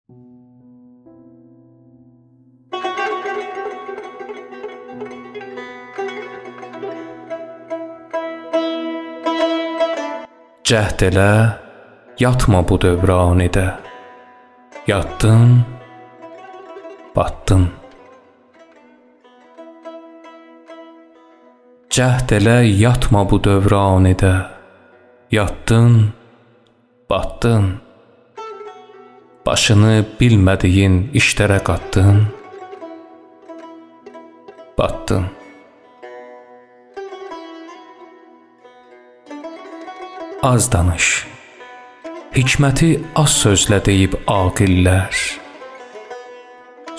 Cəhd elə, yatma bu dövranidə. Yatdın, batdın. Cəhd elə, yatma bu dövranidə. Yatdın, batdın. Başını bilmədiyin işlərə qatdın, batdın. Az danış, hikməti az sözlə deyib aqillər.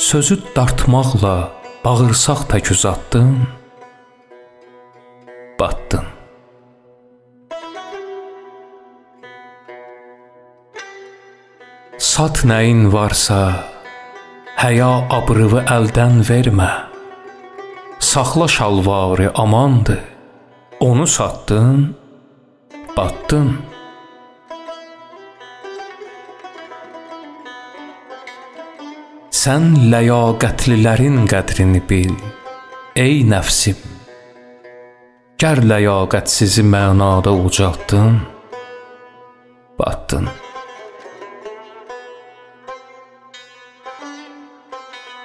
Sözü dartmaqla bağırsaq tək uzatdın, batdın. Sat nəyin varsa, həya abrıvı əldən vermə. Saxla şalvarı amandır, onu satdın, batdın. Sən ləyaqətlilərin qədrini bil, ey nəfsim. Gər ləyaqətsizi mənada ucaltdın, batdın.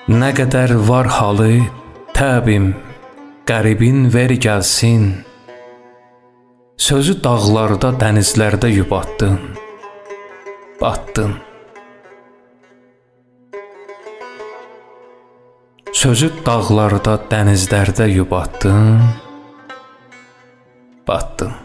Nə qədər var halı, təbim, qəribin ver gəlsin. Sözü dağlarda, dənizlərdə yubatdın, batdın. Sözü dağlarda, dənizlərdə yubatdın, batdın.